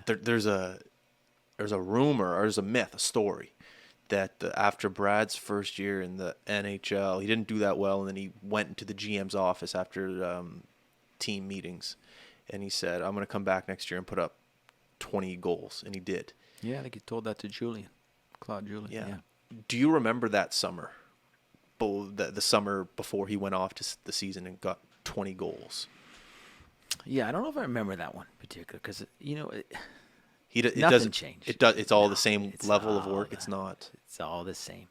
there's a rumor, or there's a myth, a story, that after Brad's first year in the NHL, he didn't do that well, and then he went into the GM's office after team meetings, and he said, "I'm going to come back next year and put up 20 goals," and he did. Yeah, I think he told that to Claude Julien. Yeah. Do you remember that summer, the summer before he went off to the season and got 20 goals? Yeah, I don't know if I remember that one particular because nothing changed. It's all the same level of work. It's not. It's all the same.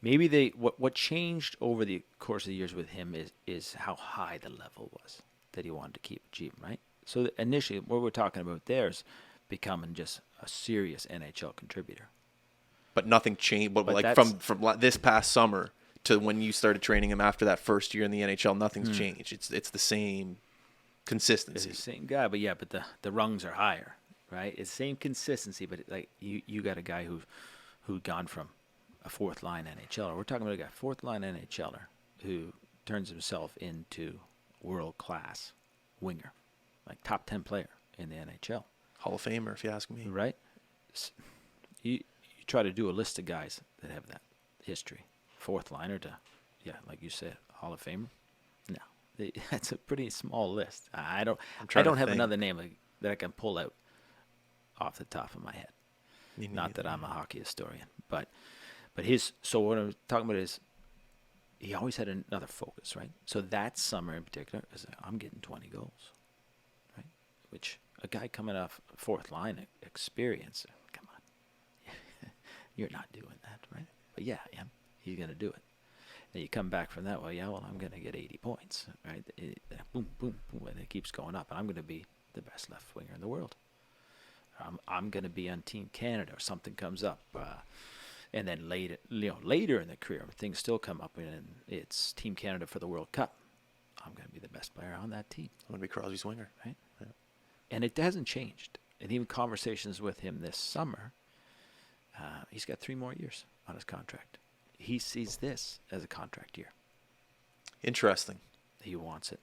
Maybe what changed over the course of the years with him is how high the level was that he wanted to keep achieving, right? So initially, what we're talking about there is becoming just a serious NHL contributor. But nothing changed. But like from this past summer to when you started training him after that first year in the NHL, nothing's changed. It's the same consistency. It's the same guy, but the rungs are higher, right? It's the same consistency, but you got a guy who'd gone from a fourth line NHLer. We're talking about a guy, fourth line NHLer, who turns himself into world class winger, like top 10 player in the NHL. Hall of Famer, if you ask me. Right? You try to do a list of guys that have that history. Fourth liner to, like you said, Hall of Famer. No, that's a pretty small list. I don't have another name that I can pull out off the top of my head. Not that I'm a hockey historian, but so what I'm talking about is he always had another focus, right? So that summer in particular is I'm getting 20 goals, right? Which a guy coming off fourth line experience, come on, you're not doing that, right? But yeah, I am. He's going to do it. And you come back from that, I'm going to get 80 points, right? Boom, boom, boom, and it keeps going up. And I'm going to be the best left winger in the world. I'm going to be on Team Canada, or something comes up. And then later in the career, things still come up, and it's Team Canada for the World Cup. I'm going to be the best player on that team. I'm going to be Crosby's winger. Right? Yeah. And it hasn't changed. And even conversations with him this summer, he's got 3 more years on his contract. He sees this as a contract year. Interesting. He wants it.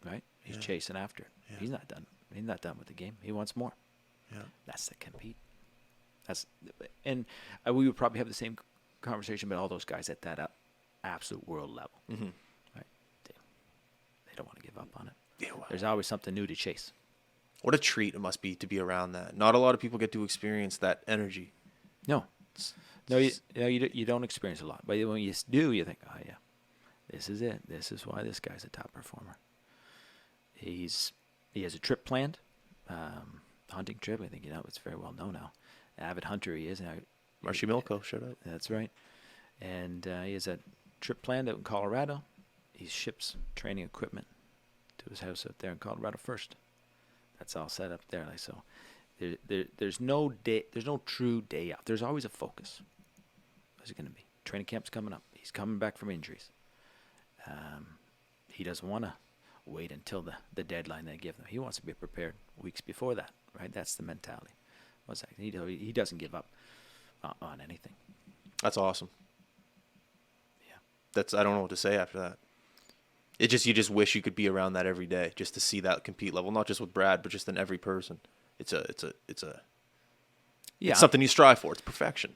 Right? He's chasing after it. Yeah. He's not done. He's not done with the game. He wants more. Yeah. That's the compete. We would probably have the same conversation about all those guys at that absolute world level. Mm-hmm. Right? They don't want to give up on it. Yeah, well, there's always something new to chase. What a treat it must be to be around that. Not a lot of people get to experience that energy. No. You don't experience a lot. But when you do, you think, oh, yeah, this is it. This is why this guy's a top performer. He has a trip planned, hunting trip. I think it's very well known now. Avid hunter he is. Marshy Milko, shout out. That's right. And he has a trip planned out in Colorado. He ships training equipment to his house out there in Colorado first. That's all set up there. So there's no true day off. There's always a focus. What's it going to be? Training camp's coming up. He's coming back from injuries. He doesn't want to wait until the deadline they give them. He wants to be prepared weeks before that, right? That's the mentality. What's that? He doesn't give up on anything. That's awesome. Yeah. I don't know what to say after that. You just wish you could be around that every day, just to see that compete level, not just with Brad, but just in every person. It's something you strive for. It's perfection.